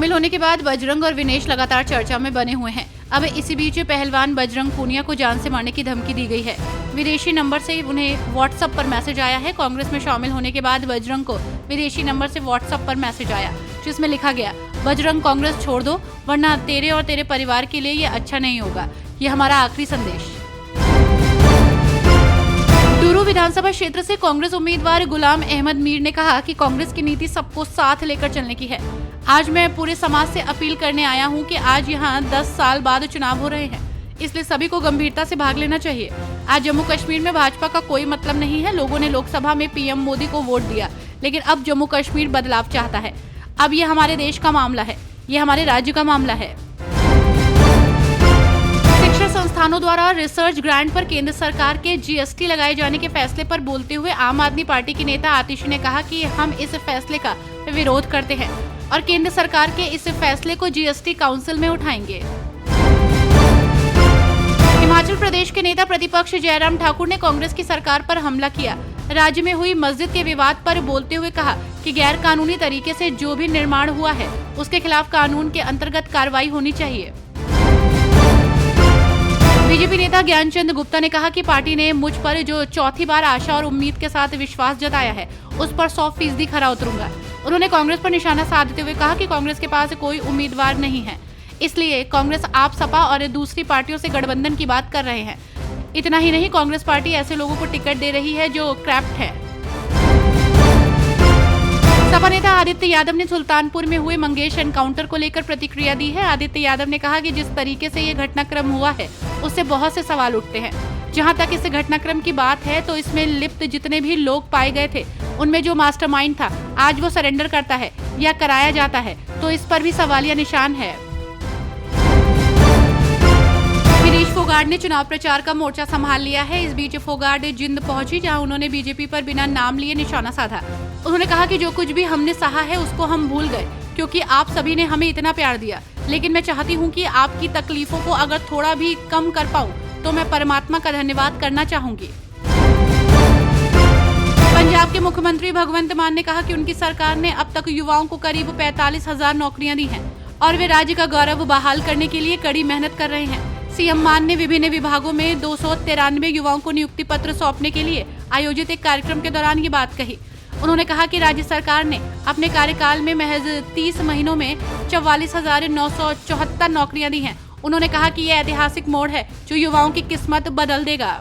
शामिल होने के बाद बजरंग और विनेश लगातार चर्चा में बने हुए हैं। अब इसी बीच पहलवान बजरंग पूनिया को जान से मारने की धमकी दी गई है। विदेशी नंबर से उन्हें व्हाट्सएप पर मैसेज आया है। कांग्रेस में शामिल होने के बाद बजरंग को विदेशी नंबर से व्हाट्सएप पर मैसेज आया, जिसमें लिखा गया, बजरंग कांग्रेस छोड़ दो, वरना तेरे और तेरे परिवार के लिए ये अच्छा नहीं होगा। ये हमारा आखिरी संदेश। डूरू विधानसभा क्षेत्र से कांग्रेस उम्मीदवार गुलाम अहमद मीर ने कहा कि कांग्रेस की नीति सबको साथ लेकर चलने की है। आज मैं पूरे समाज से अपील करने आया हूं कि आज यहां 10 साल बाद चुनाव हो रहे हैं, इसलिए सभी को गंभीरता से भाग लेना चाहिए। आज जम्मू कश्मीर में भाजपा का कोई मतलब नहीं है। लोगों ने लोकसभा में पीएम मोदी को वोट दिया, लेकिन अब जम्मू कश्मीर बदलाव चाहता है। अब ये हमारे देश का मामला है, ये हमारे राज्य का मामला है। शिक्षा संस्थानों द्वारा रिसर्च ग्रांट पर केंद्र सरकार के जीएसटी लगाए जाने के फैसले पर बोलते हुए आम आदमी पार्टी की नेता आतिशी ने कहा कि हम इस फैसले का विरोध करते हैं और केंद्र सरकार के इस फैसले को जीएसटी काउंसिल में उठाएंगे। हिमाचल प्रदेश के नेता प्रतिपक्ष जयराम ठाकुर ने कांग्रेस की सरकार पर हमला किया। राज्य में हुई मस्जिद के विवाद पर बोलते हुए कहा कि गैर कानूनी तरीके से जो भी निर्माण हुआ है उसके खिलाफ कानून के अंतर्गत कार्रवाई होनी चाहिए। बीजेपी नेता ज्ञानचंद गुप्ता ने कहा कि पार्टी ने मुझ पर जो चौथी बार आशा और उम्मीद के साथ विश्वास जताया है उस पर 100% खरा उतरूंगा। उन्होंने कांग्रेस पर निशाना साधते हुए कहा कि कांग्रेस के पास कोई उम्मीदवार नहीं है, इसलिए कांग्रेस आप, सपा और दूसरी पार्टियों से गठबंधन की बात कर रहे हैं। इतना ही नहीं, कांग्रेस पार्टी ऐसे लोगों को टिकट दे रही है जो करप्ट है। सपा नेता आदित्य यादव ने सुल्तानपुर में हुए मंगेश एनकाउंटर को लेकर प्रतिक्रिया दी है। आदित्य यादव ने कहा कि जिस तरीके से ये घटनाक्रम हुआ है उससे बहुत से सवाल उठते हैं। जहां तक इस घटनाक्रम की बात है तो इसमें लिप्त जितने भी लोग पाए गए थे उनमें जो मास्टरमाइंड था आज वो सरेंडर करता है या कराया जाता है, तो इस पर भी सवालिया निशान है। गिरीश फोगाट ने चुनाव प्रचार का मोर्चा संभाल लिया है। इस बीच फोगाट जिंद पहुंची, जहां उन्होंने बीजेपी पर बिना नाम लिए निशाना साधा। उन्होंने कहा कि जो कुछ भी हमने सहा है उसको हम भूल गए, क्योंकि आप सभी ने हमें इतना प्यार दिया। लेकिन मैं चाहती हूं कि आपकी तकलीफों को अगर थोड़ा भी कम कर पाऊं तो मैं परमात्मा का धन्यवाद करना चाहूंगी। पंजाब के मुख्यमंत्री भगवंत मान ने कहा कि उनकी सरकार ने अब तक युवाओं को करीब 45,000 नौकरियां दी हैं और वे राज्य का गौरव बहाल करने के लिए कड़ी मेहनत कर रहे हैं। सीएम मान ने विभिन्न विभागों में 293 युवाओं को नियुक्ति पत्र सौंपने के लिए आयोजित एक कार्यक्रम के दौरान ये बात कही। उन्होंने कहा कि राज्य सरकार ने अपने कार्यकाल में महज 30 महीनों में 44,974 नौकरियां दी हैं। उन्होंने कहा कि यह ऐतिहासिक मोड़ है जो युवाओं की किस्मत बदल देगा।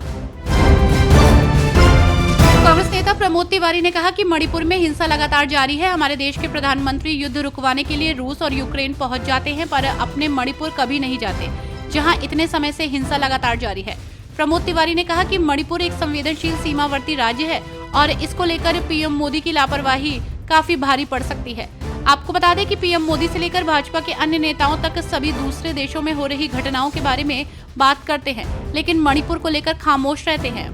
कांग्रेस नेता प्रमोद तिवारी ने कहा कि मणिपुर में हिंसा लगातार जारी है। हमारे देश के प्रधानमंत्री युद्ध रुकवाने के लिए रूस और यूक्रेन पहुंच जाते हैं, पर अपने मणिपुर कभी नहीं जाते, जहां इतने समय से हिंसा लगातार जारी है। प्रमोद तिवारी ने कहा कि मणिपुर एक संवेदनशील सीमावर्ती राज्य है और इसको लेकर पीएम मोदी की लापरवाही काफी भारी पड़ सकती है। आपको बता दें कि पीएम मोदी से लेकर भाजपा के अन्य नेताओं तक सभी दूसरे देशों में हो रही घटनाओं के बारे में बात करते हैं, लेकिन मणिपुर को लेकर खामोश रहते हैं।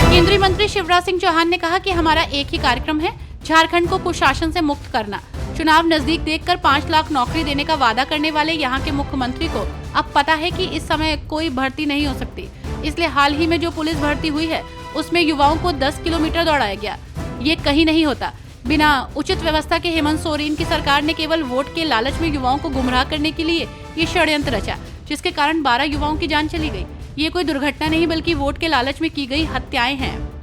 केंद्रीय मंत्री शिवराज सिंह चौहान ने कहा कि हमारा एक ही कार्यक्रम है, झारखंड को कुशासन से मुक्त करना। चुनाव नजदीक देखकर 5 लाख नौकरी देने का वादा करने वाले यहाँ के मुख्यमंत्री को अब पता है कि इस समय कोई भर्ती नहीं हो सकती, इसलिए हाल ही में जो पुलिस भर्ती हुई है उसमें युवाओं को 10 किलोमीटर दौड़ाया गया। ये कहीं नहीं होता। बिना उचित व्यवस्था के हेमंत सोरेन की सरकार ने केवल वोट के लालच में युवाओं को गुमराह करने के लिए ये षड्यंत्र रचा, जिसके कारण 12 युवाओं की जान चली गई। ये कोई दुर्घटना नहीं बल्कि वोट के लालच में की गई हत्याएं हैं।